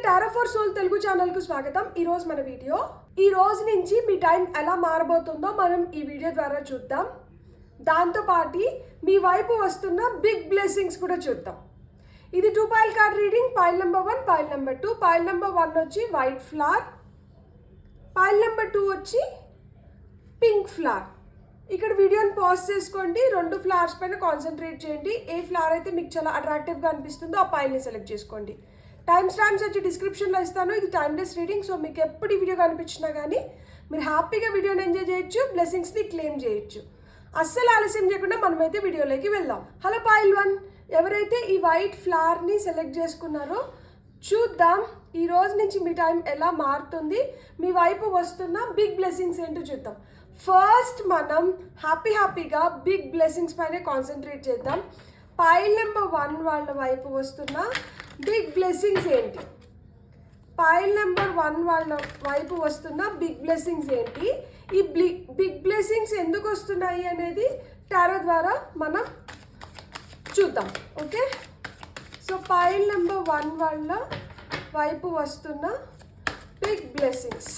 Tarot for soul Telugu ఛానల్కు స్వాగతం. ఈరోజు మన వీడియో ఈ రోజు నుంచి మీ టైం ఎలా మారబోతుందో మనం ఈ వీడియో ద్వారా చూద్దాం. దాంతోపాటు మీ వైపు వస్తున్న బిగ్ బ్లెస్సింగ్స్ కూడా చూద్దాం. ఇది 2 pile card reading. Pile number 1, pile number 2. Pile number 1 వచ్చి వైట్ ఫ్లవర్, పైల్ నెంబర్ 2 వచ్చి పింక్ ఫ్లవర్. ఇక్కడ వీడియోని పాజ్ చేసుకోండి, 2 ఫ్లవర్స్ పైన కాన్సన్ట్రేట్ చేయండి. ఏ ఫ్లవర్ అయితే మీకు చాలా అట్రాక్టివ్గా అనిపిస్తుందో ఆ పైల్ని సెలెక్ట్ చేసుకోండి. టైం స్టాంప్స్ వచ్చి డిస్క్రిప్షన్లో ఇస్తాను. ఇది టైమ్లెస్ రీడింగ్, సో మీకు ఎప్పుడు ఈ వీడియో కనిపించినా కానీ మీరు హ్యాపీగా వీడియోని ఎంజాయ్ చేయొచ్చు, బ్లెస్సింగ్స్ని క్లెయిమ్ చేయొచ్చు. అస్సలు ఆలస్యం చేయకుండా మనమైతే వీడియోలోకి వెళ్దాం. హలో పైల్ 1, ఎవరైతే ఈ వైట్ ఫ్లవర్ని సెలెక్ట్ చేసుకున్నారో చూద్దాం ఈ రోజు నుంచి మీ టైం ఎలా మారుతుంది, మీ వైపు వస్తున్న బిగ్ బ్లెస్సింగ్స్ ఏంటో చూద్దాం. ఫస్ట్ మనం హ్యాపీగా బిగ్ బ్లెస్సింగ్స్ పైన కాన్సన్ట్రేట్ చేద్దాం. పైల్ నెంబర్ 1 వాళ్ళ వైపు వస్తున్న బిగ్ బ్లెస్సింగ్స్ ఏంటి, పైల్ నెంబర్ 1 వాళ్ళ వైపు వస్తున్న బిగ్ బ్లెస్సింగ్స్ ఏంటి, ఈ బిగ్ బ్లెస్సింగ్స్ ఎందుకు వస్తున్నాయి అనేది టారో ద్వారా మనం చూద్దాం. ఓకే, సో పైల్ నెంబర్ 1 వాళ్ళ వైపు వస్తున్న big blessings.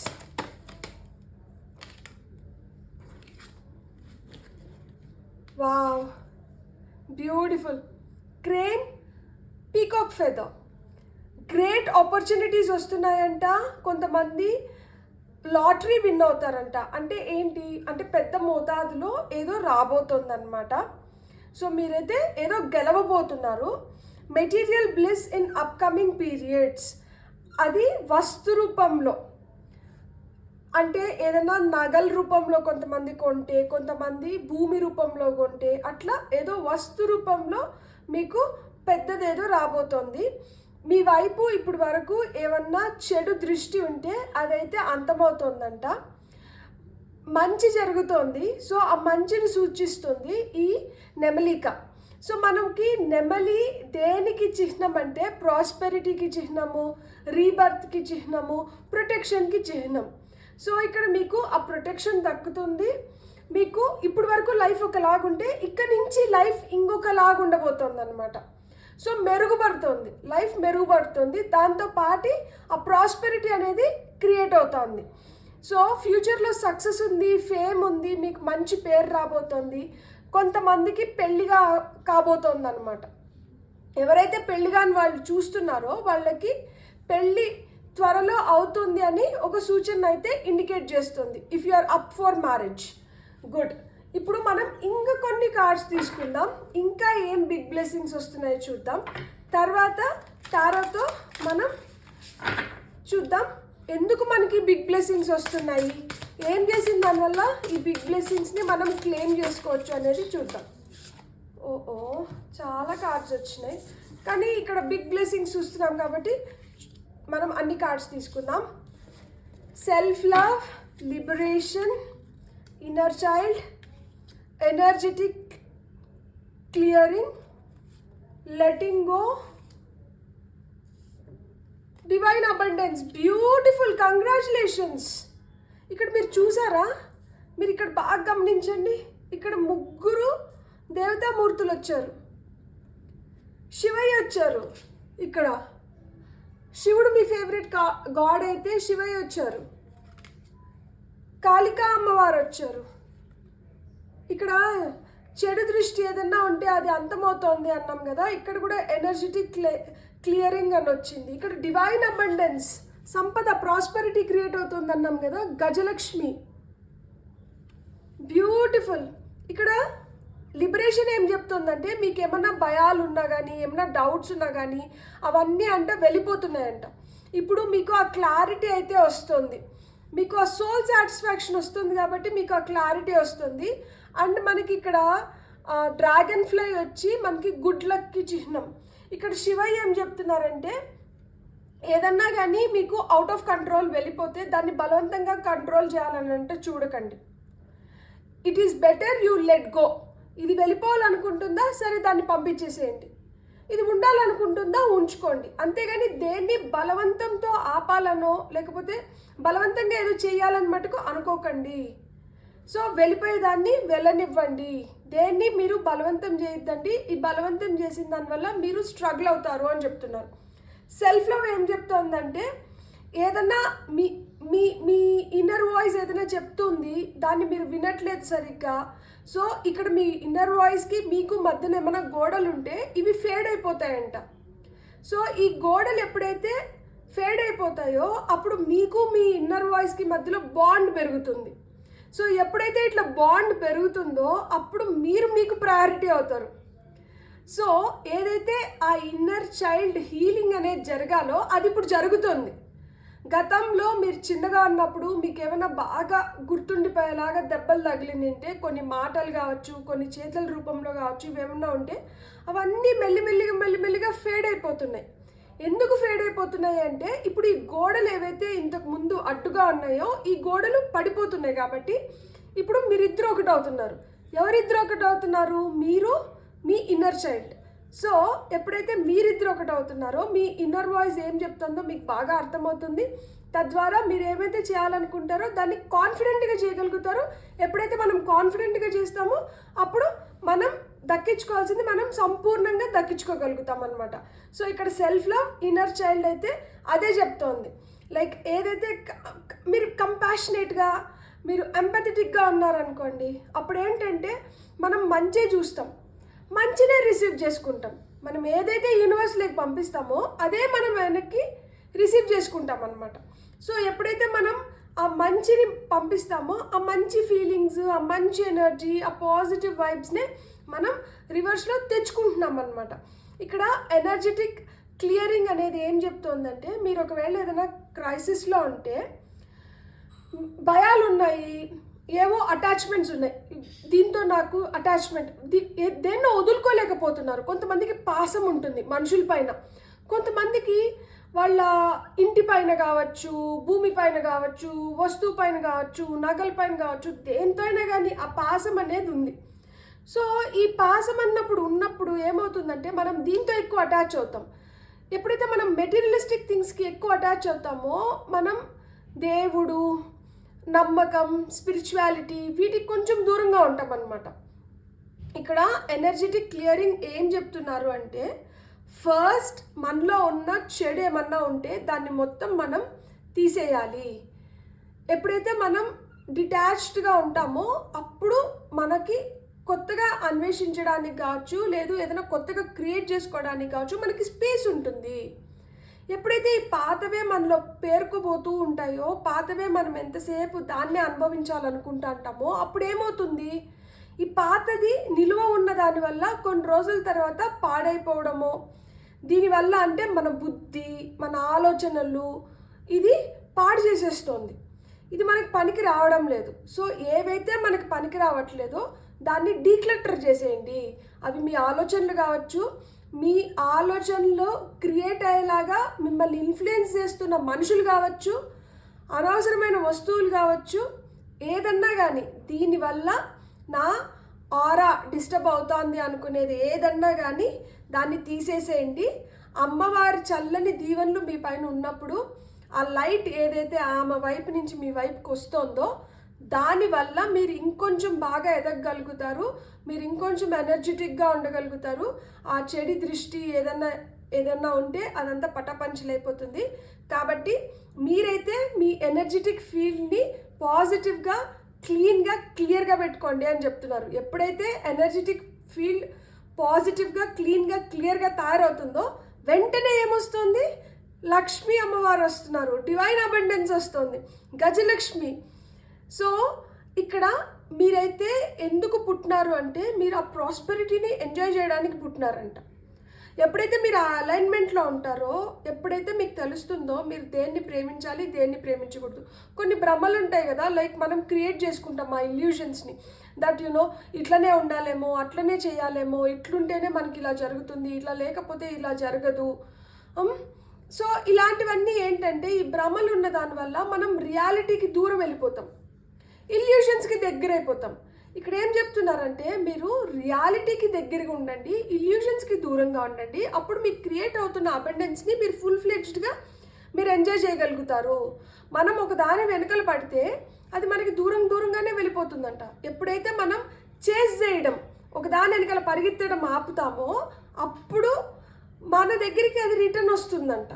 Wow, beautiful. Crane, peacock feather. Great opportunities వస్తున్నాయంట. కొంతమంది లాటరీ విన్ అవుతారంట. అంటే ఏంటి అంటే పెద్ద మోతాదులో ఏదో రాబోతుందన్నమాట. సో మీరైతే ఏదో గెలవబోతున్నారు. Material bliss in upcoming periods, అది వస్తు రూపంలో, అంటే ఏదైనా నగల రూపంలో కొంతమంది కొంటే, కొంతమంది భూమి రూపంలో కొంటే, అట్లా ఏదో వస్తు రూపంలో మీకు పెద్దదేదో రాబోతోంది. మీ వైపు ఇప్పటి వరకు ఏమన్నా చెడు దృష్టి ఉంటే అదైతే అంతమవుతోందంట. మంచి జరుగుతోంది. సో ఆ మంచిని సూచిస్తుంది ఈ నెమలిక. సో మనకి నెమలి దేనికి చిహ్నం అంటే ప్రాస్పెరిటీకి చిహ్నము, రీబర్త్కి చిహ్నము, ప్రొటెక్షన్కి చిహ్నం. సో ఇక్కడ మీకు ఆ ప్రొటెక్షన్ దక్కుతుంది. మీకు ఇప్పటి వరకు లైఫ్ ఒకలాగుంటే ఇక్కడ నుంచి లైఫ్ ఇంకొకలాగా ఉండబోతుంది అనమాట. సో మెరుగుపడుతుంది, లైఫ్ మెరుగుపడుతుంది. దాంతోపాటు ఆ ప్రాస్పెరిటీ అనేది క్రియేట్ అవుతుంది. సో ఫ్యూచర్లో సక్సెస్ ఉంది, ఫేమ్ ఉంది, మీకు మంచి పేరు రాబోతుంది. కొంతమందికి పెళ్ళిగా కాబోతుంది అనమాట. ఎవరైతే పెళ్ళి కాని వాళ్ళు చూస్తున్నారో వాళ్ళకి పెళ్ళి త్వరలో అవుతుంది అని ఒక సూచన అయితే ఇండికేట్ చేస్తుంది. If you are up for marriage, good. ఇప్పుడు మనం ఇంకా కొన్ని కార్డ్స్ తీసుకుందాం, ఇంకా ఏం బిగ్ బ్లెస్సింగ్స్ వస్తున్నాయో చూద్దాం. తర్వాత టారోతో మనం చూద్దాం ఎందుకు మనకి బిగ్ బ్లెస్సింగ్స్ వస్తున్నాయి, ఏం చేసిన దానివల్ల ఈ బిగ్ బ్లెస్సింగ్స్ని మనం క్లెయిమ్ చేసుకోవచ్చు అనేది చూద్దాం. ఓ చాలా కార్డ్స్ వచ్చినాయి, కానీ ఇక్కడ బిగ్ బ్లెస్సింగ్స్ చూస్తున్నాం కాబట్టి మనం అన్ని కార్డ్స్ తీసుకుందాం. Self love, liberation, inner child, energetic clearing, letting go, divine abundance. Beautiful, congratulations. ఇక్కడ మీరు చూసారా, మీరు ఇక్కడ బాగా గమనించండి. ఇక్కడ 3 దేవతామూర్తులు వచ్చారు. శివయ్య వచ్చారు. ఇక్కడ శివుడు మీ ఫేవరెట్ గాడ్ అయితే శివయ్య వచ్చారు. కాళికా అమ్మవారు వచ్చారు. ఇక్కడ చెడు దృష్టి ఏదన్నా ఉంటే అది అంతమవుతోంది అన్నాం కదా, ఇక్కడ కూడా ఎనర్జెటిక్ క్లియరింగ్ అని వచ్చింది. ఇక్కడ డివైన్ అబండెన్స్, సంపద, ప్రాస్పెరిటీ క్రియేట్ అవుతుంది అన్నాం కదా, గజలక్ష్మి. బ్యూటిఫుల్. ఇక్కడ లిబరేషన్ ఏం చెప్తుందంటే మీకు ఏమన్నా భయాలు ఉన్నా కానీ, ఏమన్నా డౌట్స్ ఉన్నా కానీ అవన్నీ అంటే వెళ్ళిపోతున్నాయంట. ఇప్పుడు మీకు ఆ క్లారిటీ అయితే వస్తుంది, మీకు ఆ సోల్ సాటిస్ఫాక్షన్ వస్తుంది కాబట్టి మీకు ఆ క్లారిటీ వస్తుంది. అండ్ మనకి ఇక్కడ డ్రాగన్ ఫ్లై వచ్చి మనకి గుడ్ లక్కి చిహ్నం. ఇక్కడ శివయ్య ఏం చెప్తున్నారంటే ఏదన్నా కానీ మీకు అవుట్ ఆఫ్ కంట్రోల్ వెళ్ళిపోతే దాన్ని బలవంతంగా కంట్రోల్ చేయాలని అంటే చూడకండి. It is better you let go. ఇది వెళ్ళిపోవాలనుకుంటుందా, సరే దాన్ని పంపించేసేయండి. ఇది ఉండాలనుకుంటుందా, ఉంచుకోండి. అంతేగాని దేన్ని బలవంతంతో ఆపాలనో లేకపోతే బలవంతంగా ఏదో చేయాలని మటుకు అనుకోకండి. సో వెళ్ళిపోయేదాన్ని వెళ్ళనివ్వండి, దేన్ని మీరు బలవంతం చేయొద్దండి. ఈ బలవంతం చేసిన దానివల్ల మీరు స్ట్రగుల్ అవుతారు అని చెప్తున్నారు. సెల్ఫ్ లవ్ ఏం చెప్తోందంటే ఏదన్నా మీ మీ మీ ఇన్నర్ వాయిస్ ఏదైనా చెప్తుంది, దాన్ని మీరు వినట్లేదు సరిగ్గా. సో ఇక్కడ మీ ఇన్నర్ వాయిస్కి మీకు మధ్యన ఏమైనా గోడలు ఉంటే ఇవి ఫేడ్ అయిపోతాయంట. సో ఈ గోడలు ఎప్పుడైతే ఫేడ్ అయిపోతాయో అప్పుడు మీకు మీ ఇన్నర్ వాయిస్కి మధ్యలో బాండ్ పెరుగుతుంది. సో ఎప్పుడైతే ఇట్లా బాండ్ పెరుగుతుందో అప్పుడు మీరు మీకు ప్రయారిటీ అవుతారు. సో ఏదైతే ఆ ఇన్నర్ చైల్డ్ హీలింగ్ అనేది జరగాలో అది ఇప్పుడు జరుగుతుంది. గతంలో మీరు చిన్నగా ఉన్నప్పుడు మీకు ఏమైనా బాగా గుర్తుండిపోయేలాగా దెబ్బలు తగిలిందంటే కొన్ని మాటలు కావచ్చు, కొన్ని చేతుల రూపంలో కావచ్చు, ఇవేమన్నా ఉంటే అవన్నీ మెల్లిమెల్లిగా ఫేడ్ అయిపోతున్నాయి. ఎందుకు ఫేడ్ అయిపోతున్నాయి అంటే ఇప్పుడు ఈ గోడలు ఏవైతే ఇంతకు ముందు అడ్డుగా ఉన్నాయో ఈ గోడలు పడిపోతున్నాయి. కాబట్టి ఇప్పుడు మీరిద్దరు ఒకటి అవుతున్నారు. ఎవరిద్దరు ఒకటి అవుతున్నారు? మీరు, మీ ఇన్నర్ చైల్డ్. సో ఎప్పుడైతే మీరిద్దరు ఒకటి అవుతున్నారో మీ ఇన్నర్ వాయిస్ ఏం చెప్తుందో మీకు బాగా అర్థమవుతుంది. తద్వారా మీరు ఏమైతే చేయాలనుకుంటారో దాన్ని కాన్ఫిడెంట్గా చేయగలుగుతారు. ఎప్పుడైతే మనం కాన్ఫిడెంట్గా చేస్తామో అప్పుడు మనం దక్కించుకోవాల్సింది మనం సంపూర్ణంగా దక్కించుకోగలుగుతాం అనమాట. సో ఇక్కడ సెల్ఫ్ లవ్, ఇన్నర్ చైల్డ్ అయితే అదే చెప్తోంది. లైక్ ఏదైతే మీరు కంపాషనేట్గా, మీరు ఎంపథెటిక్గా ఉన్నారనుకోండి, అప్పుడు ఏంటంటే మనం మంచి చూస్తాం, మంచినే రిసీవ్ చేసుకుంటాం. మనం ఏదైతే యూనివర్స్లోకి పంపిస్తామో అదే మనం వెనక్కి రిసీవ్ చేసుకుంటాం అనమాట. సో ఎప్పుడైతే మనం ఆ మంచిని పంపిస్తామో ఆ మంచి ఫీలింగ్స్, ఆ మంచి ఎనర్జీ, ఆ పాజిటివ్ వైబ్స్నే మనం రివర్స్లో తెచ్చుకుంటున్నాం అనమాట. ఇక్కడ ఎనర్జెటిక్ క్లియరింగ్ అనేది ఏం చెప్తోందంటే మీరు ఒకవేళ ఏదైనా క్రైసిస్లో ఉంటే, భయాలు ఉన్నాయి, ఏవో అటాచ్మెంట్స్ ఉన్నాయి, దీంతో నాకు అటాచ్మెంట్, దేన్నో వదులుకోలేకపోతున్నారు. కొంతమందికి పాసం ఉంటుంది మనుషుల పైన, కొంతమందికి వాళ్ళ ఇంటి పైన కావచ్చు, భూమి పైన కావచ్చు, వస్తువు పైన కావచ్చు, నగల పైన కావచ్చు, దేంతో అయినా కానీ ఆ పాసం అనేది ఉంది. సో ఈ పాసం ఉన్నప్పుడు ఏమవుతుందంటే మనం దీంతో ఎక్కువ అటాచ్ అవుతాం. ఎప్పుడైతే మనం మెటీరియలిస్టిక్ థింగ్స్కి ఎక్కువ అటాచ్ అవుతామో మనం దేవుడు, నమ్మకం, స్పిరిచువాలిటీ వీటికి కొంచెం దూరంగా ఉంటాం అన్నమాట. ఇక్కడ ఎనర్జెటిక్ క్లియరింగ్ ఏం చెప్తున్నారు అంటే ఫస్ట్ మనలో ఉన్న చెడు ఏమన్నా ఉంటే దాన్ని మొత్తం మనం తీసేయాలి. ఎప్పుడైతే మనం డిటాచ్డ్గా ఉంటామో అప్పుడు మనకి కొత్తగా అన్వేషించడానికి కావచ్చు, లేదు ఏదైనా కొత్తగా క్రియేట్ చేసుకోవడానికి కావచ్చు మనకి స్పేస్ ఉంటుంది. ఎప్పుడైతే ఈ పాతవే మనలో పేరుకుపోతూ ఉంటాయో, పాతవే మనం ఎంతసేపు దాన్నే అనుభవించాలనుకుంటా అంటామో అప్పుడు ఏమవుతుంది, ఈ పాతది నిలువ ఉన్న దానివల్ల కొన్ని రోజుల తర్వాత పాడైపోవడమో, దీనివల్ల అంటే మన బుద్ధి, మన ఆలోచనలు ఇది పాడు చేసేస్తుంది. ఇది మనకి పనికి రావడం లేదు. సో ఏవైతే మనకి పనికి రావట్లేదో దాన్ని డీక్లటర్ చేసేయండి. అవి మీ ఆలోచనలు కావచ్చు, మీ ఆలోచనలో క్రియేట్ అయ్యేలాగా మిమ్మల్ని ఇన్ఫ్లుయెన్స్ చేస్తున్న మనుషులు కావచ్చు, అనవసరమైన వస్తువులు కావచ్చు, ఏదన్నా కానీ దీనివల్ల నా ఆరా డిస్టర్బ్ అవుతోంది అనుకునేది ఏదన్నా కానీ దాన్ని తీసేసేయండి. అమ్మవారి చల్లని దీవెనలు మీ పైన ఉన్నప్పుడు ఆ లైట్ ఏదైతే ఆమె వైపు నుంచి మీ వైపుకి వస్తుందో దానివల్ల మీరు ఇంకొంచెం బాగా ఎదగగలుగుతారు, మీరు ఇంకొంచెం ఎనర్జెటిక్గా ఉండగలుగుతారు. ఆ చెడు దృష్టి ఏదన్నా ఉంటే అదంతా పటాపంచలైపోతుంది. కాబట్టి మీరైతే మీ ఎనర్జెటిక్ ఫీల్డ్ని పాజిటివ్గా, క్లియర్గా పెట్టుకోండి అని చెప్తున్నారు. ఎప్పుడైతే ఎనర్జెటిక్ ఫీల్డ్ పాజిటివ్గా, క్లియర్గా తయారవుతుందో వెంటనే ఏమొస్తుంది, లక్ష్మీ అమ్మవారు వస్తున్నారు, డివైన్ అబండెన్స్ వస్తుంది, గజలక్ష్మి. సో ఇక్కడ మీరైతే ఎందుకు పుట్టినారు అంటే మీరు ఆ ప్రాస్పెరిటీని ఎంజాయ్ చేయడానికి పుట్టినారంట. ఎప్పుడైతే మీరు ఆ అలైన్మెంట్లో ఉంటారో, ఎప్పుడైతే మీకు తెలుస్తుందో మీరు దేన్ని ప్రేమించాలి, దేన్ని ప్రేమించకూడదు. కొన్ని భ్రమలు ఉంటాయి కదా, లైక్ మనం క్రియేట్ చేసుకుంటాం ఆ ఇల్యూషన్స్ని, దట్ ఇట్లనే ఉండాలేమో, అట్లనే చేయాలేమో, ఇట్లుంటేనే మనకి ఇలా జరుగుతుంది, ఇట్లా లేకపోతే ఇలా జరగదు. సో ఇలాంటివన్నీ ఏంటంటే ఈ భ్రమలు ఉన్న దానివల్ల మనం రియాలిటీకి దూరం వెళ్ళిపోతాం, ఇల్యూషన్స్కి దగ్గర అయిపోతాం. ఇక్కడ ఏం చెప్తున్నారంటే మీరు రియాలిటీకి దగ్గరగా ఉండండి, ఇల్యూషన్స్కి దూరంగా ఉండండి. అప్పుడు మీకు క్రియేట్ అవుతున్న అబండెన్స్ని మీరు ఫుల్ ఫ్లెడ్జ్డ్గా మీరు ఎంజాయ్ చేయగలుగుతారు. మనం ఒక దాని వెనకలు పడితే అది మనకి దూరంగానే వెళ్ళిపోతుందంట. ఎప్పుడైతే మనం చేజ్ చేయడం, ఒక దాని వెనకాల పరిగెత్తడం ఆపుతామో అప్పుడు మన దగ్గరికి అది రిటర్న్ వస్తుందంట.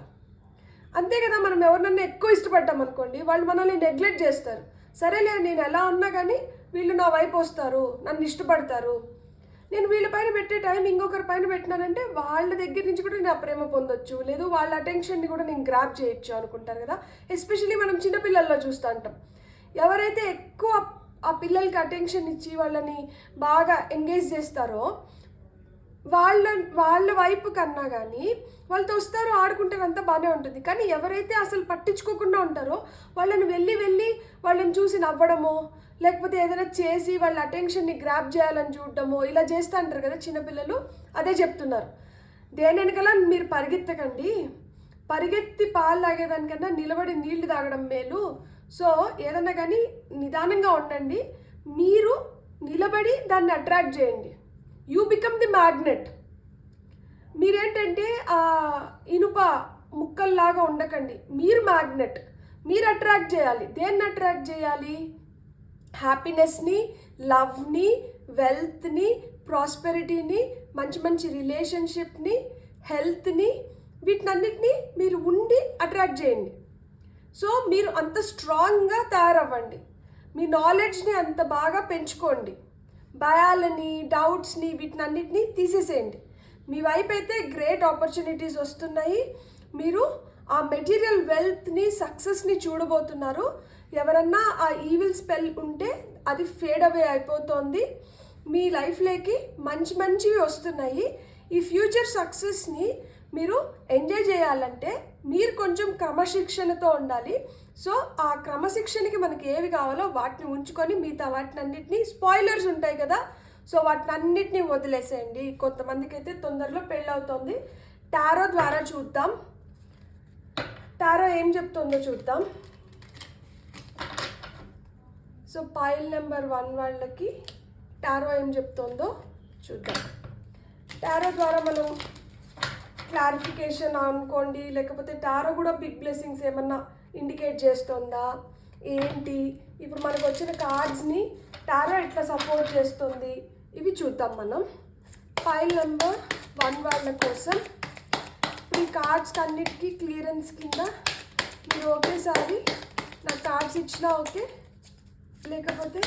అంతే కదా, మనం ఎవరినన్నా ఎక్కువ ఇష్టపడ్డాం అనుకోండి, వాళ్ళు మనల్ని నెగ్లెక్ట్ చేస్తారు. సరేలే, నేను ఎలా ఉన్నా కానీ వీళ్ళు నా వైపు వస్తారు, నన్ను ఇష్టపడతారు, నేను వీళ్ళ పైన పెట్టే టైం ఇంకొకరి పైన పెట్టినానంటే వాళ్ళ దగ్గర నుంచి కూడా నేను ఆ ప్రేమ పొందొచ్చు, లేదు వాళ్ళ అటెన్షన్ని కూడా నేను గ్రాప్ చేయొచ్చు అనుకుంటారు కదా. ఎస్పెషల్లీ మనం చిన్నపిల్లల్లో చూస్తూ ఉంటాం, ఎవరైతే ఎక్కువ ఆ పిల్లలకి అటెన్షన్ ఇచ్చి వాళ్ళని బాగా ఎంగేజ్ చేస్తారో వాళ్ళ వైపు కన్నా కానీ వాళ్ళతో వస్తారు, ఆడుకుంటారు, అంతా బాగానే ఉంటుంది. కానీ ఎవరైతే అసలు పట్టించుకోకుండా ఉంటారో వాళ్ళని వెళ్ళి వాళ్ళని చూసి నవ్వడమో, లేకపోతే ఏదైనా చేసి వాళ్ళ అటెన్షన్ని గ్రాప్ చేయాలని చూడటమో ఇలా చేస్తూ అంటారు కదా చిన్నపిల్లలు. అదే చెప్తున్నారు, దేని వెనకాల మీరు పరిగెత్తకండి, పరిగెత్తి పాలు తాగేదానికన్నా నిలబడి నీళ్లు తాగడం మేలు. సో ఏదన్నా కానీ నిదానంగా ఉండండి, మీరు నిలబడి దాన్ని అట్రాక్ట్ చేయండి. You become the magnet. మీరేంటంటే ఇనుప ముక్కల్లాగా ఉండకండి, మీరు మ్యాగ్నెట్. మీరు అట్రాక్ట్ చేయాలి. దేన్ని అట్రాక్ట్ చేయాలి? హ్యాపీనెస్ని, లవ్ని, వెల్త్ని, ప్రాస్పెరిటీని, మంచి మంచి రిలేషన్షిప్ని, హెల్త్ని, వీటినన్నిటినీ మీరు ఉండి అట్రాక్ట్ చేయండి. సో మీరు అంత స్ట్రాంగ్గా తయారవ్వండి, మీ నాలెడ్జ్ని అంత బాగా పెంచుకోండి, భయాలని, డౌట్స్ని, వీటినన్నిటినీ తీసేసేయండి. మీ వైపు అయితే గ్రేట్ ఆపర్చునిటీస్ వస్తున్నాయి. మీరు ఆ మెటీరియల్ వెల్త్ని, సక్సెస్ని చూడబోతున్నారు. ఎవరన్నా ఆ ఈవిల్ స్పెల్ ఉంటే అది ఫేడ్ అవే అయిపోతుంది. మీ లైఫ్లోకి మంచివి వస్తున్నాయి. ఈ ఫ్యూచర్ సక్సెస్ని మీరు ఎంజాయ్ చేయాలంటే మీరు కొంచెం క్రమశిక్షణతో ఉండాలి. సో ఆ క్రమశిక్షణకి మనకి ఏవి కావాలో వాటిని ఉంచుకొని మిగతా వాటినన్నిటినీ, స్పాయిలర్స్ ఉంటాయి కదా, సో వాటినన్నిటినీ వదిలేసేయండి. కొంతమందికి అయితే తొందరలో పెళ్ళవుతుంది. టారో ద్వారా చూద్దాం, టారో ఏం చెప్తుందో చూద్దాం. సో పైల్ నెంబర్ 1 వాళ్ళకి టారో ఏం చెప్తుందో చూద్దాం. టారో ద్వారా మనం క్లారిఫికేషన్ అనుకోండి, లేకపోతే టారో కూడా బిగ్ బ్లెస్సింగ్స్ ఏమన్నా ఇండికేట్ చేస్తుందా ఏంటి, ఇప్పుడు మనకు వచ్చిన కార్డ్స్ని టారో ఎట్లా సపోర్ట్ చేస్తుంది, ఇవి చూద్దాం మనం. ఫైల్ నెంబర్ 1 వాళ్ళ కోసం ఈ కార్డ్స్ అన్నిటికీ క్లియరెన్స్ కింద మీరు ఒకేసారి నాకు కార్డ్స్ ఇచ్చినా ఓకే, లేకపోతే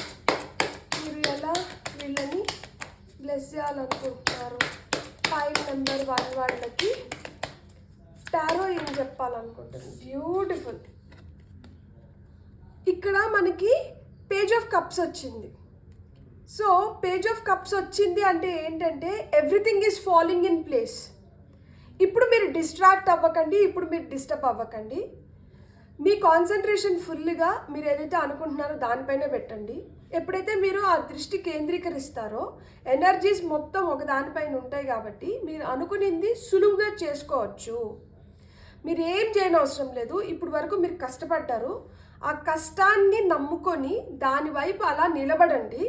మీరు ఎలా వీళ్ళని బ్లెస్ చేయాలనుకుంటున్నారు. ఫైల్ నెంబర్ 1 వాళ్ళకి టారో ఏం చెప్పాలనుకుంటుంది. బ్యూటిఫుల్. ఇక్కడ మనకి పేజ్ ఆఫ్ కప్స్ వచ్చింది. సో పేజ్ ఆఫ్ కప్స్ వచ్చింది అంటే ఏంటంటే everything is following in place. ఇప్పుడు మీరు డిస్ట్రాక్ట్ అవ్వకండి, ఇప్పుడు మీరు డిస్టర్బ్ అవ్వకండి. మీ కాన్సన్ట్రేషన్ ఫుల్గా మీరు ఏదైతే అనుకుంటున్నారో దానిపైనే పెట్టండి. ఎప్పుడైతే మీరు ఆ దృష్టి కేంద్రీకరిస్తారో ఎనర్జీస్ మొత్తం ఒక దానిపైన ఉంటాయి కాబట్టి మీరు అనుకునింది సులువుగా చేసుకోవచ్చు. మీరు ఏం చేయని అవసరం లేదు. ఇప్పుడు వరకు మీరు కష్టపడ్డారు, ఆ కష్టాన్ని నమ్ముకొని దాని వైపు అలా నిలబడండి.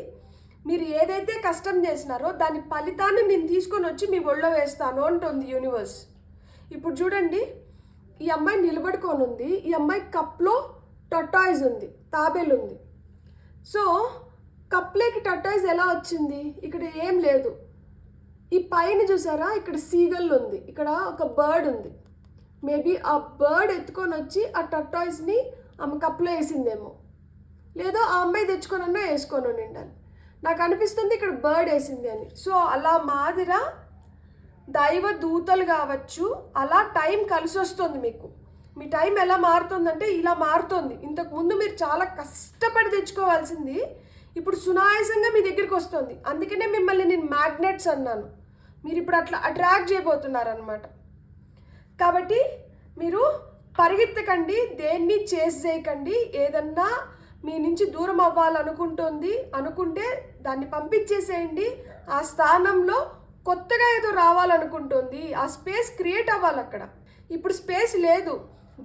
మీరు ఏదైతే కష్టం చేసినారో దాని ఫలితాన్ని నేను తీసుకొని వచ్చి మీ ఒళ్ళో వేస్తాను అంటుంది యూనివర్స్. ఇప్పుడు చూడండి, ఈ అమ్మాయి నిలబడుకొని ఉంది, ఈ అమ్మాయి కప్లో టర్టాయిజ్ ఉంది, తాబేలు ఉంది. సో కప్లోకి టర్టాయిజ్ ఎలా వచ్చింది? ఇక్కడ ఏం లేదు. ఈ పైన చూసారా, ఇక్కడ సీగల్ ఉంది, ఇక్కడ ఒక బర్డ్ ఉంది. మేబీ ఆ బర్డ్ ఎత్తుకొని వచ్చి ఆ టర్టాయిజ్ని ఆమె కప్లో వేసిందేమో, లేదా ఆ అమ్మాయి తెచ్చుకొనన్నా వేసుకొని ఉండాలి. నాకు అనిపిస్తుంది ఇక్కడ బర్డ్ వేసింది అని. సో అలా మాదిరా దైవ దూతలు కావచ్చు, అలా టైం కలిసి వస్తుంది మీకు. మీ టైం ఎలా మారుతుందంటే ఇలా మారుతుంది. ఇంతకుముందు మీరు చాలా కష్టపడి తెచ్చుకోవాల్సింది ఇప్పుడు సునాయాసంగా మీ దగ్గరికి వస్తుంది. అందుకనే మిమ్మల్ని నేను మ్యాగ్నెట్స్ అన్నాను. మీరు ఇప్పుడు అట్లా అట్రాక్ట్ చేయబోతున్నారనమాట. కాబట్టి మీరు పరిగెత్తకండి, దేన్ని చేసి చేయకండి. ఏదన్నా మీ నుంచి దూరం అనుకుంటే దాన్ని పంపించేసేయండి. ఆ స్థానంలో కొత్తగా ఏదో రావాలనుకుంటుంది, ఆ స్పేస్ క్రియేట్ అవ్వాలి అక్కడ. ఇప్పుడు స్పేస్ లేదు,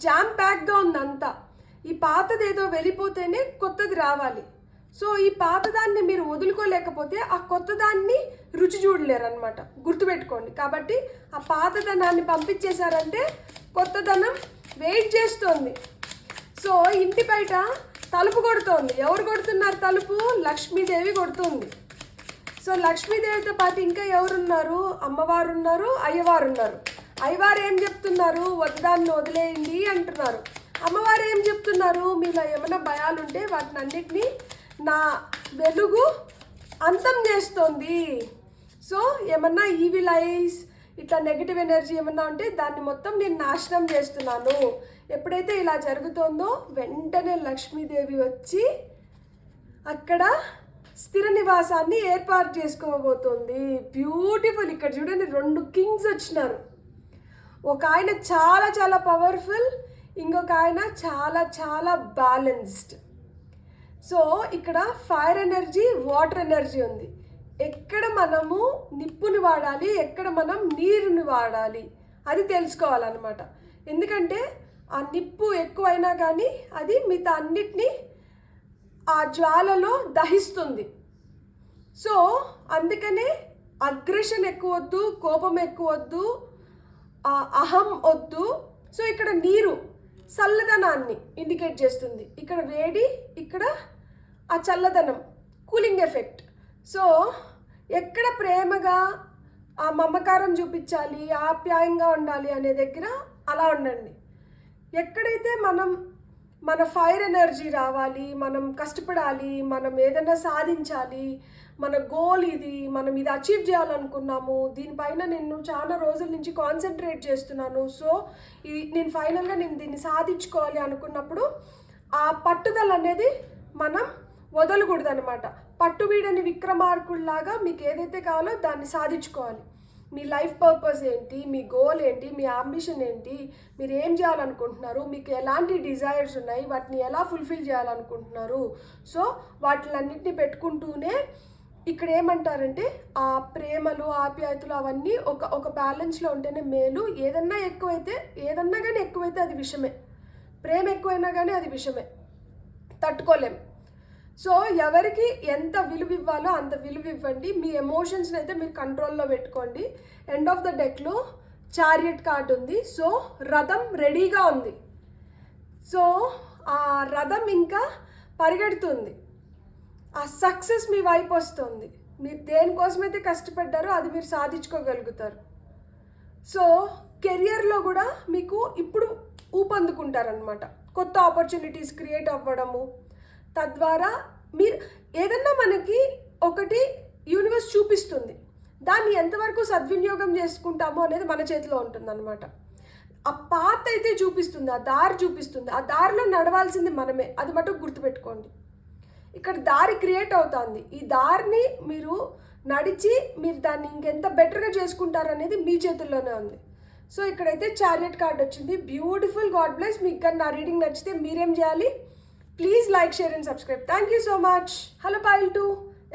జామ్ ప్యాక్గా ఉంది అంతా. ఈ పాతది ఏదో వెళ్ళిపోతేనే కొత్తది రావాలి. సో ఈ పాతదాన్ని మీరు వదులుకోలేకపోతే ఆ కొత్తదాన్ని రుచి చూడలేరు అనమాట, గుర్తుపెట్టుకోండి. కాబట్టి ఆ పాతదనాన్ని పంపించేశారంటే కొత్తదనం వెయిట్ చేస్తుంది. సో ఇంటి బయట తలుపు కొడుతోంది. ఎవరు కొడుతున్నారు తలుపు? లక్ష్మీదేవి కొడుతుంది. సో లక్ష్మీదేవితో పాటు ఇంకా ఎవరున్నారు? అమ్మవారు ఉన్నారు, అయ్యవారు ఉన్నారు. అయ్యవారు ఏం చెప్తున్నారు? వద్దాన్ని వదిలేయండి అంటున్నారు. అమ్మవారు ఏం చెప్తున్నారు? మీలో ఏమైనా భయాలు ఉంటే వాటిని అన్నిటినీ నా వెలుగు అంతం చేస్తుంది. సో ఏమన్నా ఈవిల్ ఐస్ ఇట్లా నెగిటివ్ ఎనర్జీ ఏమన్నా ఉంటే దాన్ని మొత్తం నేను నాశనం చేస్తున్నాను. ఎప్పుడైతే ఇలా జరుగుతుందో వెంటనే లక్ష్మీదేవి వచ్చి అక్కడ స్థిర నివాసాన్ని ఏర్పాటు చేసుకోబోతుంది. బ్యూటిఫుల్. ఇక్కడ చూడండి 2 కింగ్స్ వచ్చినారు. ఒక ఆయన చాలా చాలా పవర్ఫుల్, ఇంకొక ఆయన చాలా చాలా బ్యాలెన్స్డ్. సో ఇక్కడ ఫైర్ ఎనర్జీ, వాటర్ ఎనర్జీ ఉంది. ఎక్కడ మనము నిప్పుని వాడాలి, ఎక్కడ మనం నీరుని వాడాలి అది తెలుసుకోవాలన్నమాట. ఎందుకంటే ఆ నిప్పు ఎక్కువైనా కానీ అది మిగతా అన్నిటినీ ఆ జ్వాలలో దహిస్తుంది. సో అందుకనే అగ్రెషన్ ఎక్కువ వద్దు, కోపం ఎక్కువ వద్దు, అహం వద్దు. సో ఇక్కడ నీరు చల్లదనాన్ని ఇండికేట్ చేస్తుంది, ఇక్కడ వేడి, ఇక్కడ ఆ చల్లదనం, కూలింగ్ ఎఫెక్ట్. సో ఎక్కడ ప్రేమగా ఆ మమకారం చూపించాలి, ఆప్యాయంగా ఉండాలి అనే దగ్గర అలా ఉండండి. ఎక్కడైతే మన ఫైర్ ఎనర్జీ రావాలి, మనం కష్టపడాలి, మనం ఏదైనా సాధించాలి, మన గోల్ ఇది, మనం ఇది అచీవ్ చేయాలనుకున్నాము, దీనిపైన నేను చాలా రోజుల నుంచి కాన్సన్ట్రేట్ చేస్తున్నాను, సో నేను ఫైనల్గా దీన్ని సాధించుకోవాలి అనుకున్నప్పుడు ఆ పట్టుదల అనేది మనం వదలకూడదు అనమాట. పట్టువీడని విక్రమార్కుల్లాగా మీకు ఏదైతే కావాలో దాన్ని సాధించుకోవాలి. మీ లైఫ్ పర్పస్ ఏంటి, మీ గోల్ ఏంటి, మీ అంబిషన్ ఏంటి, మీరు ఏం చేయాలనుకుంటున్నారు, మీకు ఎలాంటి డిజైర్స్ ఉన్నాయి, వాటిని ఎలా ఫుల్ఫిల్ చేయాలనుకుంటున్నారు. సో వాటిలన్నింటినీ పెట్టుకుంటూనే ఇక్కడ ఏమంటారంటే ఆ ప్రేమలు, ఆప్యాయతలు అవన్నీ ఒక బ్యాలెన్స్లో ఉంటేనే మేలు. ఏదన్నా కానీ ఎక్కువైతే అది విషమే. ప్రేమ ఎక్కువైనా కానీ అది విషమే, తట్టుకోలేం. సో ఎవరికి ఎంత విలువ ఇవ్వాలో అంత విలువ ఇవ్వండి. మీ ఎమోషన్స్ని అయితే మీరు కంట్రోల్లో పెట్టుకోండి. ఎండ్ ఆఫ్ ద డెక్లో చారియట్ కార్డ్ ఉంది. సో రథం రెడీగా ఉంది. సో ఆ రథం ఇంకా పరిగెడుతుంది. ఆ సక్సెస్ మీ వైపు వస్తుంది. మీరు దేనికోసమైతే కష్టపడ్డారో అది మీరు సాధించుకోగలుగుతారు. సో కెరియర్లో కూడా మీకు ఇప్పుడు ఊపందుకుంటారనమాట. కొత్త ఆపర్చునిటీస్ క్రియేట్ అవ్వడము, తద్వారా మీరు ఏదన్నా మనకి ఒకటి యూనివర్స్ చూపిస్తుంది, దాన్ని ఎంతవరకు సద్వినియోగం చేసుకుంటామో అనేది మన చేతిలో ఉంటుందన్నమాట. ఆ పాత అయితే చూపిస్తుంది, ఆ దారి చూపిస్తుంది, ఆ దారిలో నడవాల్సింది మనమే, అది మటుకు గుర్తుపెట్టుకోండి. ఇక్కడ దారి క్రియేట్ అవుతుంది. ఈ దారిని మీరు నడిచి మీరు దాన్ని ఇంకెంత బెటర్గా చేసుకుంటారనేది మీ చేతుల్లోనే ఉంది. సో ఇక్కడైతే చారియట్ కార్డ్ వచ్చింది. బ్యూటిఫుల్. God bless. మీకు కానీ నా రీడింగ్ నచ్చితే మీరేం చేయాలి? Please like, share and subscribe. Thank you so much. Hello pile 2,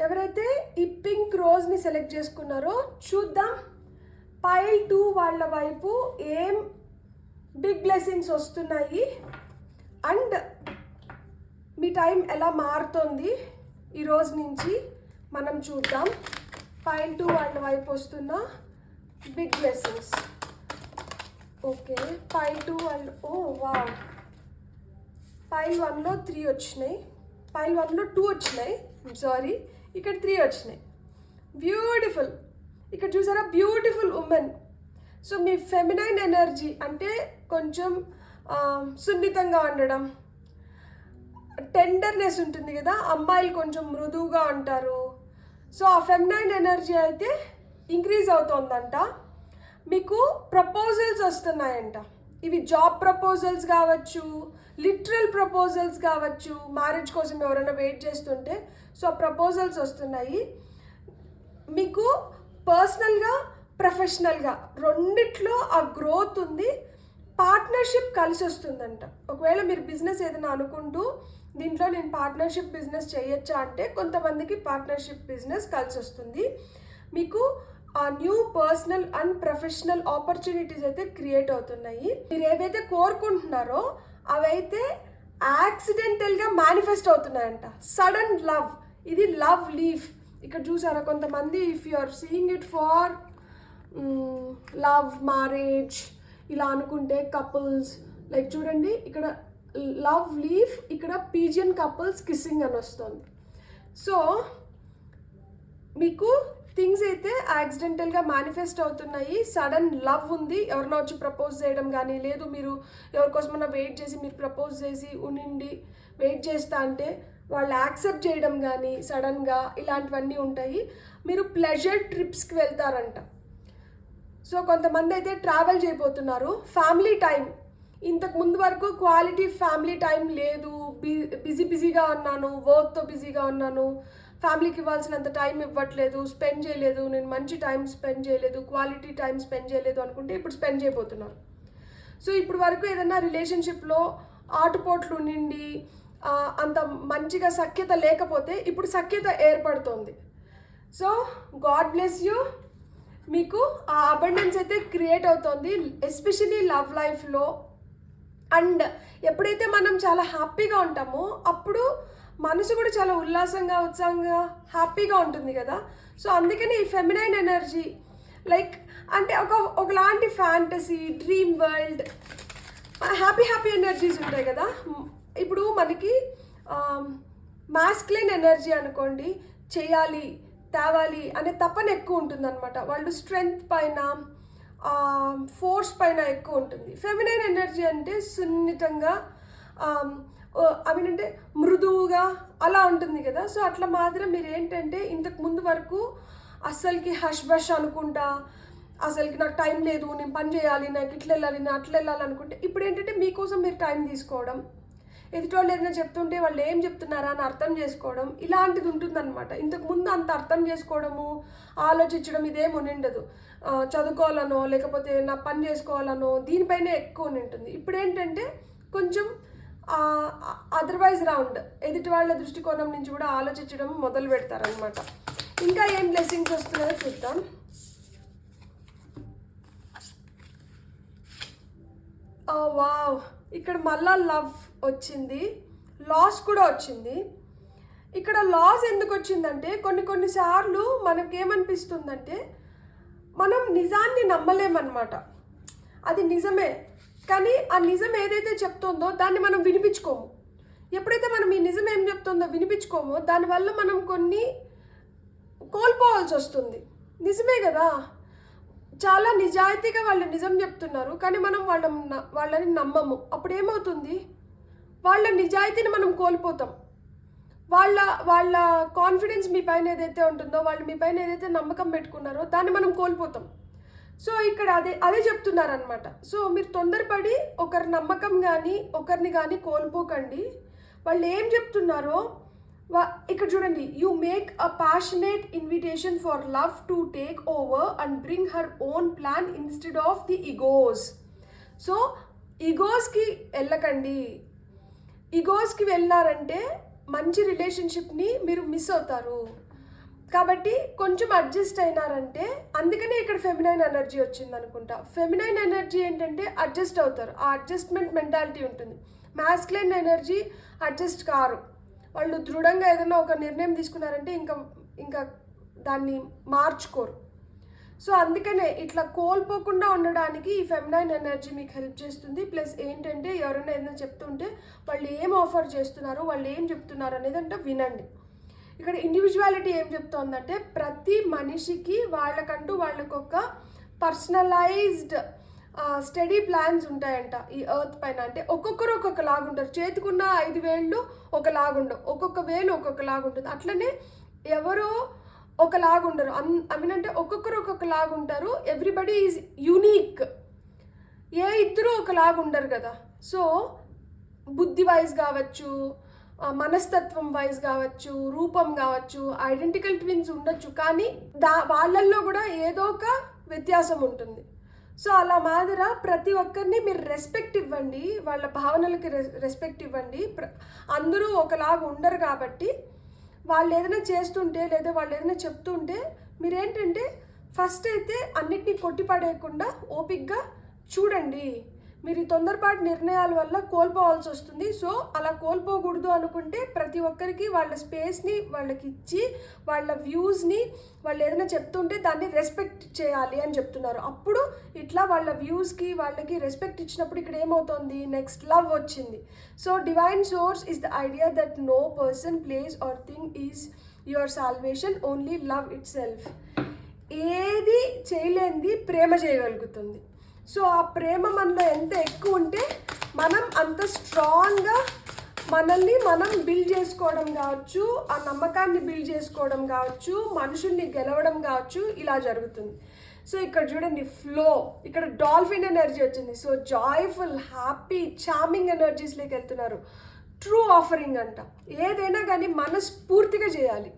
ఎవరైతే ఈ పింక్ రోజ్ని సెలెక్ట్ చేసుకున్నారో చూద్దాం పైల్ 2 వాళ్ళ వైపు ఏం బిగ్ బ్లెస్సింగ్స్ వస్తున్నాయి అండ్ మీ టైం ఎలా మారుతుంది ఈరోజు నుంచి మనం చూద్దాం. పైల్ 2 వాళ్ళ వైపు వస్తున్న బిగ్ బ్లెస్సింగ్స్. ఓకే, పైల్ 2 వాళ్ళు, ఓ వావ్, పైల్ 1లో 3 వచ్చినాయి, పైల్ 1లో 2 వచ్చినాయి, సారీ, ఇక్కడ 3 వచ్చినాయి. బ్యూటిఫుల్. ఇక్కడ చూసారా, బ్యూటిఫుల్ ఉమెన్. సో మీ ఫెమినైన్ ఎనర్జీ అంటే కొంచెం సున్నితంగా ఉండడం, టెండర్నెస్ ఉంటుంది కదా, అమ్మాయిలు కొంచెం మృదువుగా ఉంటారు. సో ఆ ఫెమినైన్ ఎనర్జీ అయితే ఇంక్రీజ్ అవుతుందంట. మీకు ప్రపోజల్స్ వస్తున్నాయంట. ఇవి జాబ్ ప్రపోజల్స్ కావచ్చు, లిటరల్ ప్రపోజల్స్ కావచ్చు, మ్యారేజ్ కోసం ఎవరైనా వెయిట్ చేస్తుంటే సో ఆ ప్రపోజల్స్ వస్తున్నాయి. మీకు పర్సనల్గా, ప్రొఫెషనల్గా రెండిట్లో ఆ గ్రోత్ ఉంది. పార్ట్నర్షిప్ కలిసి వస్తుందంట. ఒకవేళ మీరు బిజినెస్ ఏదైనా అనుకుంటూ దీంట్లో నేను పార్ట్నర్షిప్ బిజినెస్ చేయొచ్చా అంటే కొంతమందికి పార్ట్నర్షిప్ బిజినెస్ కలిసి వస్తుంది. మీకు ఆ new personal and professional opportunities అయితే క్రియేట్ అవుతున్నాయి. మీరు ఏవైతే కోరుకుంటున్నారో అవైతే యాక్సిడెంటల్గా మేనిఫెస్ట్ అవుతున్నాయంట. సడన్ లవ్, ఇది లవ్ లీఫ్. ఇక్కడ చూసారా కొంతమంది, if you are seeing it for love, marriage ఇలా అనుకుంటే కపుల్స్, లైక్ చూడండి ఇక్కడ లవ్ లీఫ్, ఇక్కడ పీజియన్ కపుల్స్ కిస్సింగ్ అని వస్తుంది. సో మీకు థింగ్స్ అయితే యాక్సిడెంటల్గా మేనిఫెస్ట్ అవుతున్నాయి. సడన్ లవ్ ఉంది, ఎవరినో వచ్చి ప్రపోజ్ చేయడం కానీ, లేదు మీరు ఎవరికోసమన్నా వెయిట్ చేసి మీరు ప్రపోజ్ చేసి ఉండి వెయిట్ చేస్తా అంటే వాళ్ళు యాక్సెప్ట్ చేయడం కానీ సడన్గా, ఇలాంటివన్నీ ఉంటాయి. మీరు ప్లెజర్ ట్రిప్స్కి వెళ్తారంట. సో కొంతమంది అయితే ట్రావెల్ చేయబోతున్నారు. ఫ్యామిలీ టైం, ఇంతకు ముందు వరకు క్వాలిటీ ఫ్యామిలీ టైం లేదు, బిజీగా ఉన్నాను, వర్క్తో బిజీగా ఉన్నాను, ఫ్యామిలీకి ఇవ్వాల్సినంత టైం ఇవ్వట్లేదు, స్పెండ్ చేయలేదు, నేను మంచి టైం స్పెండ్ చేయలేదు, క్వాలిటీ టైం స్పెండ్ చేయలేదు అనుకుంటే ఇప్పుడు స్పెండ్ చేయబోతున్నారు. సో ఇప్పుడు వరకు ఏదైనా రిలేషన్షిప్లో ఆటుపోట్లు నిండి అంత మంచిగా సఖ్యత లేకపోతే ఇప్పుడు సఖ్యత ఏర్పడుతోంది. So God bless you. మీకు ఆ అబండెన్స్ అయితే క్రియేట్ అవుతుంది, ఎస్పెషలీ లవ్ లైఫ్లో. అండ్ ఎప్పుడైతే మనం చాలా హ్యాపీగా ఉంటామో అప్పుడు మనసు కూడా చాలా ఉల్లాసంగా, ఉత్సాహంగా, హ్యాపీగా ఉంటుంది కదా. సో అందుకని ఈ ఫెమినైన్ ఎనర్జీ లైక్ అంటే ఒకలాంటి fantasy, dream world, happy energies ఉంటాయి కదా. ఇప్పుడు మనకి మాస్క్లైన్ ఎనర్జీ అనుకోండి, చేయాలి, తేవాలి అనే తపన ఎక్కువ ఉంటుంది అనమాట. వాళ్ళు స్ట్రెంగ్త్ పైన, ఫోర్స్ పైన ఎక్కువ ఉంటుంది. ఫెమినైన్ ఎనర్జీ అంటే సున్నితంగా, అవినంటే మృదువుగా అలా ఉంటుంది కదా. సో అట్లా మాత్రం మీరు ఏంటంటే ఇంతకు ముందు వరకు అస్సలకి హష్ బష్ అనుకుంటా, అసలుకి నాకు టైం లేదు, నేను పని చేయాలి, నాకు ఇట్లా వెళ్ళాలి, నేను అట్లా వెళ్ళాలి అనుకుంటే ఇప్పుడు ఏంటంటే మీకోసం మీరు టైం తీసుకోవడం, ఎదుటోళ్ళు ఏదైనా చెప్తుంటే వాళ్ళు ఏం చెప్తున్నారా అని అర్థం చేసుకోవడం, ఇలాంటిది ఉంటుందన్నమాట. ఇంతకుముందు అంత అర్థం చేసుకోవడము, ఆలోచించడం ఇదేం ఉండదు. చదువుకోవాలనో లేకపోతే నా పని చేసుకోవాలనో దీనిపైనే ఎక్కువ ఉంటుంది. ఇప్పుడు ఏంటంటే కొంచెం అదర్వైజ్ రౌండ్, ఎదుటి వాళ్ళ దృష్టికోణం నుంచి కూడా ఆలోచించడం మొదలు పెడతారనమాట. ఇంకా ఏం బ్లెస్సింగ్స్ వస్తున్నాయో చూద్దాం. వావ్, ఇక్కడ మళ్ళా లవ్ వచ్చింది, లాస్ కూడా వచ్చింది. ఇక్కడ లాస్ ఎందుకు వచ్చిందంటే కొన్నిసార్లు మనకేమనిపిస్తుందంటే మనం నిజాన్ని నమ్మలేమన్నమాట. అది నిజమే, కానీ ఆ నిజం ఏదైతే చెప్తుందో దాన్ని మనం వినిపించుకోము. ఎప్పుడైతే మనం ఈ నిజం ఏం చెప్తుందో వినిపించుకోమో దానివల్ల మనం కొన్ని కోల్పోవాల్సి వస్తుంది. నిజమే కదా, చాలా నిజాయితీగా వాళ్ళు నిజం చెప్తున్నారు, కానీ మనం వాళ్ళని నమ్మము. అప్పుడు ఏమవుతుంది, వాళ్ళ నిజాయితీని మనం కోల్పోతాం. వాళ్ళ కాన్ఫిడెన్స్ మీ పైన ఏదైతే ఉంటుందో, వాళ్ళు మీ పైన ఏదైతే నమ్మకం పెట్టుకున్నారో దాన్ని మనం కోల్పోతాం. సో ఇక్కడ అదే చెప్తున్నారనమాట. సో మీరు తొందరపడి ఒకరి నమ్మకం కానీ ఒకరిని కానీ కోల్పోకండి. వాళ్ళు ఏం చెప్తున్నారో ఇక్కడ చూడండి. You make a passionate invitation for love to take over and bring her own plan instead of the egos. So ఈగోస్కి వెళ్ళకండి. ఈగోస్కి వెళ్ళారంటే మంచి రిలేషన్షిప్ని మీరు మిస్ అవుతారు. కాబట్టి కొంచెం అడ్జస్ట్ అయినారంటే, అందుకనే ఇక్కడ ఫెమినైన్ ఎనర్జీ వచ్చింది అనుకుంటా. ఫెమినైన్ ఎనర్జీ ఏంటంటే అడ్జస్ట్ అవుతారు, ఆ అడ్జస్ట్మెంట్ మెంటాలిటీ ఉంటుంది. Masculine energy adjust car. వాళ్ళు దృఢంగా ఏదైనా ఒక నిర్ణయం తీసుకున్నారంటే ఇంకా దాన్ని మార్చుకోరు. సో అందుకనే ఇట్లా కోల్పోకుండా ఉండడానికి ఈ ఫెమినైన్ ఎనర్జీ మీకు హెల్ప్ చేస్తుంది. ప్లస్ ఏంటంటే ఎవరైనా ఏదైనా చెప్తుంటే వాళ్ళు ఏం ఆఫర్ చేస్తున్నారు, వాళ్ళు ఏం చెప్తున్నారు అనేది అంటే వినండి. ఇక్కడ ఇండివిజువాలిటీ ఏం చెప్తోందంటే ప్రతి మనిషికి వాళ్ళకొక పర్సనలైజ్డ్ స్టడీ ప్లాన్స్ ఉంటాయంట ఈ ఎర్త్ పైన. అంటే ఒక్కొక్కరు ఒక్కొక్కలాగుంటారు. చేతికున్న 5 వేళ్ళు ఒకలాగుండవు, ఒక్కొక్క వేలు ఒక్కొక్కలాగుంటుంది. అట్లనే ఎవరో ఒకలాగుండరు. అంటే ఒక్కొక్కరు ఒక్కొక్కలాగుంటారు. Everybody is unique. ఏ ఇద్దరు ఒకలాగుండరు కదా. సో బుద్ధి వైజ్ కావచ్చు, మనస్తత్వం వైజ్ కావచ్చు, రూపం కావచ్చు, ఐడెంటికల్ ట్విన్స్ ఉండొచ్చు, కానీ వాళ్ళల్లో కూడా ఏదో ఒక వ్యత్యాసం ఉంటుంది. సో అలా మాదిర ప్రతి ఒక్కరిని మీరు రెస్పెక్ట్ ఇవ్వండి, వాళ్ళ భావనలకి రెస్పెక్ట్ ఇవ్వండి. అందరూ ఒకలాగా ఉండరు కాబట్టి వాళ్ళు ఏదైనా చేస్తుంటే లేదా వాళ్ళు ఏదైనా చెప్తుంటే మీరేంటంటే ఫస్ట్ అయితే అన్నిటినీ కొట్టిపడేయకుండా ఓపిక్గా చూడండి. మీరు ఈ తొందరపాటు నిర్ణయాల వల్ల కోల్పోవాల్సి వస్తుంది. సో అలా కోల్పోకూడదు అనుకుంటే ప్రతి ఒక్కరికి వాళ్ళ స్పేస్ని వాళ్ళకి ఇచ్చి వాళ్ళ వ్యూస్ని వాళ్ళు ఏదైనా చెప్తుంటే దాన్ని రెస్పెక్ట్ చేయాలి అని చెప్తున్నారు. అప్పుడు ఇట్లా వాళ్ళ వ్యూస్కి వాళ్ళకి రెస్పెక్ట్ ఇచ్చినప్పుడు ఇక్కడ ఏమవుతుంది, నెక్స్ట్ లవ్ వచ్చింది. So divine source is the idea that no person, place or thing is your salvation only love itself. ఏది చేయలేనిది ప్రేమ చేయగలుగుతుంది. సో ఆ ప్రేమ మనలో ఎంత ఎక్కువ ఉంటే మనం అంత స్ట్రాంగ్గా మనల్ని మనం బిల్డ్ చేసుకోవడం కావచ్చు, ఆ నమ్మకాన్ని బిల్డ్ చేసుకోవడం కావచ్చు, మనుషుల్ని గెలవడం కావచ్చు, ఇలా జరుగుతుంది. సో ఇక్కడ చూడండి ఫ్లో, ఇక్కడ డాల్ఫిన్ ఎనర్జీ వచ్చింది. సో జాయ్ఫుల్, హ్యాపీ, చార్మింగ్ ఎనర్జీస్లోకి వెళ్తున్నారు. ట్రూ ఆఫరింగ్ అంట. ఏదైనా కానీ మనస్ఫూర్తిగా చేయాలి.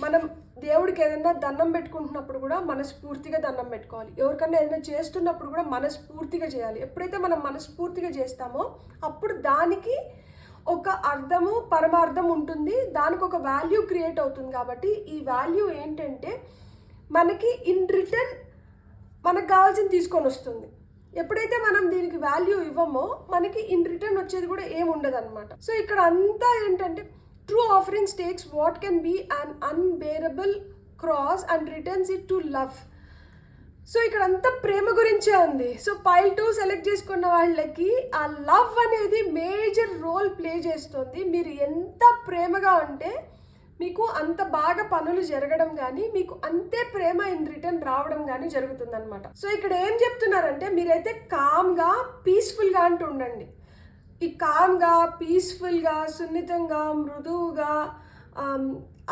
మనం దేవుడికి ఏదైనా దండం పెట్టుకుంటున్నప్పుడు కూడా మనస్ఫూర్తిగా దండం పెట్టుకోవాలి. ఎవరికన్నా ఏదైనా చేస్తున్నప్పుడు కూడా మనస్ఫూర్తిగా చేయాలి. ఎప్పుడైతే మనం మనస్ఫూర్తిగా చేస్తామో అప్పుడు దానికి ఒక అర్థము, పరమార్థం ఉంటుంది. దానికి ఒక వాల్యూ క్రియేట్ అవుతుంది. కాబట్టి ఈ వాల్యూ ఏంటంటే మనకి ఇన్ రిటర్న్ మనకు కావాల్సింది తీసుకొని వస్తుంది. ఎప్పుడైతే మనం దీనికి వాల్యూ ఇవ్వమో మనకి ఇన్ రిటర్న్ వచ్చేది కూడా ఏముండదు అనమాట. సో ఇక్కడ అంతా ఏంటంటే true offerings takes what can be un unbearable cross and returns it to love. So ఇక్కడ అంతా ప్రేమ గురించే ఉంది. సో పైల్ 2 సెలెక్ట్ చేసుకున్న వాళ్ళకి ఆ లవ్ అనేది మేజర్ రోల్ ప్లే చేస్తుంది. మీరు ఎంత ప్రేమగా ఉంటే మీకు అంత బాగా పనులు జరగడం కానీ, మీకు అంతే ప్రేమ ఇన్ రిటర్న్ రావడం కానీ జరుగుతుందన్నమాట. సో ఇక్కడ ఏం చెప్తున్నారంటే మీరైతే కామ్గా, పీస్ఫుల్గా అంటూ ఉండండి. ఈ కామ్గా, పీస్ఫుల్గా, సున్నితంగా, మృదువుగా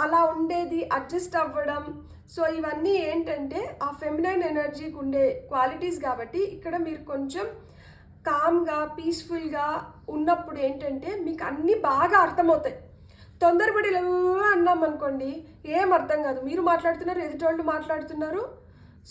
అలా ఉండేది, అడ్జస్ట్ అవ్వడం. సో ఇవన్నీ ఏంటంటే ఆ ఫెమినైన్ ఎనర్జీకి ఉండే క్వాలిటీస్. కాబట్టి ఇక్కడ మీరు కొంచెం కామ్గా, పీస్ఫుల్గా ఉన్నప్పుడు ఏంటంటే మీకు అన్నీ బాగా అర్థమవుతాయి. తొందరపడి అన్నాం అనుకోండి ఏం అర్థం కాదు. మీరు మాట్లాడుతున్నారు, ఎదుటోళ్ళు మాట్లాడుతున్నారు.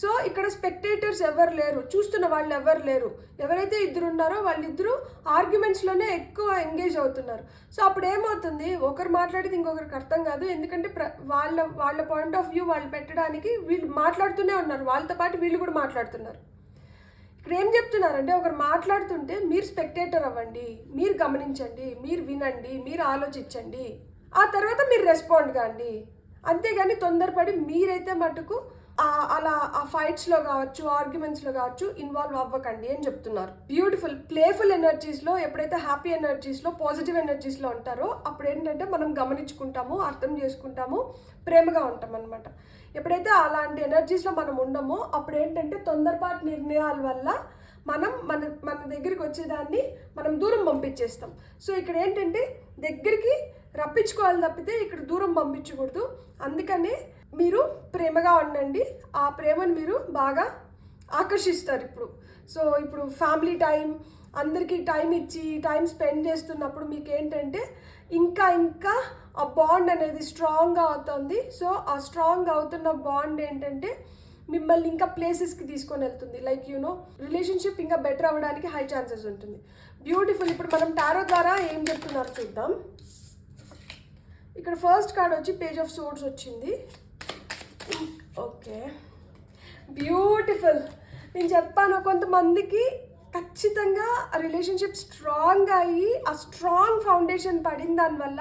సో ఇక్కడ స్పెక్టేటర్స్ ఎవరు లేరు, చూస్తున్న వాళ్ళు ఎవరు లేరు. ఎవరైతే ఇద్దరు ఉన్నారో వాళ్ళిద్దరూ ఆర్గ్యుమెంట్స్లోనే ఎక్కువ ఎంగేజ్ అవుతున్నారు. సో అప్పుడు ఏమవుతుంది, ఒకరు మాట్లాడితే ఇంకొకరికి అర్థం కాదు. ఎందుకంటే వాళ్ళ పాయింట్ ఆఫ్ వ్యూ వాళ్ళు పెట్టడానికి వీళ్ళు మాట్లాడుతూనే ఉన్నారు, వాళ్ళతో పాటు వీళ్ళు కూడా మాట్లాడుతున్నారు. ఇక్కడ ఏం చెప్తున్నారంటే ఒకరు మాట్లాడుతుంటే మీరు స్పెక్టేటర్ అవ్వండి, మీరు గమనించండి, మీరు వినండి, మీరు ఆలోచించండి, ఆ తర్వాత మీరు రెస్పాండ్ కాండి. అంతేగాని తొందరపడి మీరైతే మటుకు అలా ఆ ఫైట్స్లో కావచ్చు, ఆర్గ్యుమెంట్స్లో కావచ్చు ఇన్వాల్వ్ అవ్వకండి అని చెప్తున్నారు. బ్యూటిఫుల్ ప్లేఫుల్ ఎనర్జీస్లో, ఎప్పుడైతే హ్యాపీ ఎనర్జీస్లో, పాజిటివ్ ఎనర్జీస్లో ఉంటారో అప్పుడు ఏంటంటే మనం గమనించుకుంటాము, అర్థం చేసుకుంటాము, ప్రేమగా ఉంటాం అనమాట. ఎప్పుడైతే అలాంటి ఎనర్జీస్లో మనం ఉండమో అప్పుడు ఏంటంటే తొందరపాటు నిర్ణయాల వల్ల మనం మన దగ్గరికి వచ్చేదాన్ని మనం దూరం పంపించేస్తాం. సో ఇక్కడ ఏంటంటే దగ్గరికి రప్పించుకోవాలి తప్పితే ఇక్కడ దూరం పంపించకూడదు. అందుకనే మీరు ప్రేమగా ఉండండి. ఆ ప్రేమను మీరు బాగా ఆకర్షిస్తారు. ఇప్పుడు ఫ్యామిలీ టైం, అందరికీ టైం ఇచ్చి టైం స్పెండ్ చేస్తున్నప్పుడు మీకు ఏంటంటే ఇంకా ఆ బాండ్ అనేది స్ట్రాంగ్గా అవుతుంది. సో ఆ స్ట్రాంగ్ అవుతున్న బాండ్ ఏంటంటే మిమ్మల్ని ఇంకా ప్లేసెస్కి తీసుకొని వెళ్తుంది. లైక్ రిలేషన్షిప్ ఇంకా బెటర్ అవ్వడానికి హై ఛాన్సెస్ ఉంటుంది. బ్యూటిఫుల్. ఇప్పుడు మనం టారో ద్వారా ఏం చెప్తున్నారు చూద్దాం. ఇక్కడ ఫస్ట్ కార్డ్ వచ్చి పేజ్ ఆఫ్ సోర్డ్స్ వచ్చింది. Okay, beautiful. నేను చెప్పాను కొంతమందికి ఖచ్చితంగా రిలేషన్షిప్ స్ట్రాంగ్ అయ్యి ఆ స్ట్రాంగ్ ఫౌండేషన్ పడిన దానివల్ల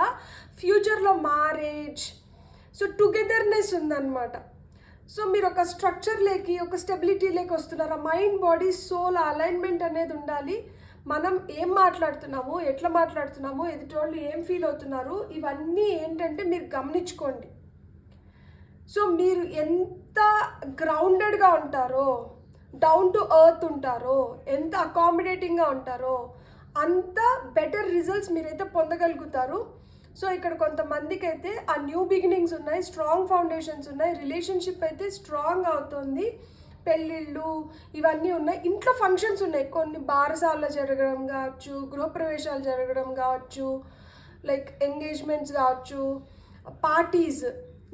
ఫ్యూచర్లో మ్యారేజ్, సో టుగెదర్నెస్ ఉందన్నమాట. సో మీరు ఒక స్ట్రక్చర్లోకి, ఒక స్టెబిలిటీలోకి వస్తున్నారు. ఆ మైండ్, బాడీ, సోల్ అలైన్మెంట్ అనేది ఉండాలి. మనం ఏం మాట్లాడుతున్నాము, ఎట్లా మాట్లాడుతున్నాము, ఎదుటోళ్ళు ఏం ఫీల్ అవుతున్నారు, ఇవన్నీ ఏంటంటే మీరు గమనించుకోండి. సో మీరు ఎంత గ్రౌండెడ్గా ఉంటారో, డౌన్ టు ఎర్త్ ఉంటారో, ఎంత అకామిడేటింగ్గా ఉంటారో అంత బెటర్ రిజల్ట్స్ మీరైతే పొందగలుగుతారు. సో ఇక్కడ కొంతమందికి అయితే ఆ న్యూ బిగినింగ్స్ ఉన్నాయి, స్ట్రాంగ్ ఫౌండేషన్స్ ఉన్నాయి, రిలేషన్షిప్ అయితే స్ట్రాంగ్ అవుతుంది, పెళ్ళిళ్ళు ఇవన్నీ ఉన్నాయి, ఇంట్లో ఫంక్షన్స్ ఉన్నాయి, కొన్ని బారసాల జరగడం కావచ్చు, గృహప్రవేశాలు జరగడం కావచ్చు, లైక్ ఎంగేజ్మెంట్స్ కావచ్చు, పార్టీస్,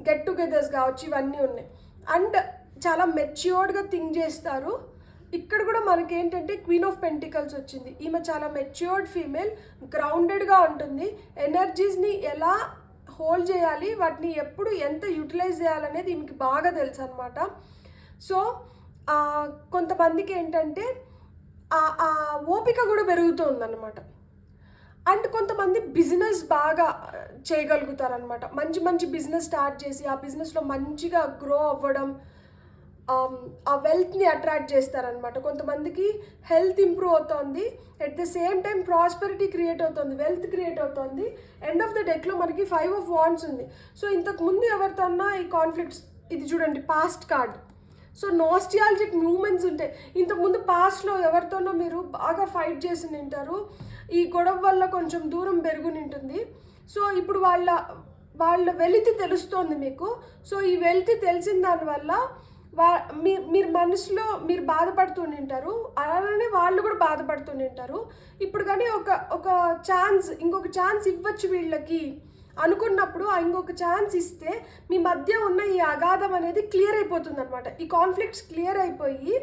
గెట్ టుగెదర్స్ కావచ్చు, ఇవన్నీ ఉన్నాయి. అండ్ చాలా మెచ్యూర్డ్గా థింక్ చేస్తారు. ఇక్కడ కూడా మనకి ఏంటంటే క్వీన్ ఆఫ్ పెంటికల్స్ వచ్చింది. ఈమె చాలా మెచ్యూర్డ్ ఫీమేల్, గ్రౌండెడ్గా ఉంటుంది. ఎనర్జీస్ని ఎలా హోల్డ్ చేయాలి, వాటిని ఎప్పుడు ఎంత యూటిలైజ్ చేయాలనేది ఈమెకి బాగా తెలుసు అనమాట. సో కొంతమందికి ఏంటంటే ఆ ఓపిక కూడా పెరుగుతుందన్నమాట. అండ్ కొంతమంది బిజినెస్ బాగా చేయగలుగుతారనమాట. మంచి బిజినెస్ స్టార్ట్ చేసి ఆ బిజినెస్లో మంచిగా గ్రో అవ్వడం, ఆ వెల్త్ని అట్రాక్ట్ చేస్తారనమాట. కొంతమందికి హెల్త్ ఇంప్రూవ్ అవుతుంది, at the same time prosperity create అవుతుంది, వెల్త్ క్రియేట్ అవుతుంది. ఎండ్ ఆఫ్ ద డెక్లో మనకి 5 of Wands ఉంది. సో ఇంతకుముందు ఎవరితోన్నా ఈ కాన్ఫ్లిక్ట్స్, ఇది చూడండి పాస్ట్ కార్డ్. సో నాస్టియాలజిక్ మూమెంట్స్ ఉంటాయి. ఇంతకుముందు పాస్ట్లో ఎవరితోనో మీరు బాగా ఫైట్ చేసి నింటారు, ఈ గొడవ వల్ల కొంచెం దూరం పెరుగుని ఉంటుంది. సో ఇప్పుడు వాళ్ళ వెలితి తెలుస్తోంది మీకు. సో ఈ వెలితి తెలిసిన దానివల్ల మీరు మనసులో మీరు బాధపడుతూ ఉంటారు, అలానే వాళ్ళు కూడా బాధపడుతూ ఉంటారు. ఇప్పుడు కానీ ఒక ఛాన్స్, ఇంకొక ఛాన్స్ ఇవ్వచ్చు వీళ్ళకి అనుకున్నప్పుడు ఆ ఇంకొక ఛాన్స్ ఇస్తే మీ మధ్య ఉన్న ఈ అగాధం అనేది క్లియర్ అయిపోతుంది అనమాట. ఈ కాన్ఫ్లిక్ట్స్ క్లియర్ అయిపోయి,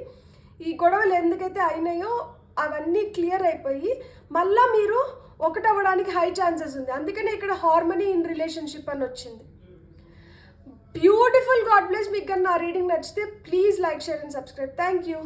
ఈ గొడవలు ఎందుకైతే అయినాయో అవన్నీ క్లియర్ అయిపోయి మళ్ళీ మీరు ఒకటవ్వడానికి హై ఛాన్సెస్ ఉంది. అందుకనే ఇక్కడ హార్మనీ ఇన్ రిలేషన్షిప్ అని వచ్చింది. బ్యూటిఫుల్. God bless. మీకు నా రీడింగ్ నచ్చితే please like, share and subscribe. Thank you.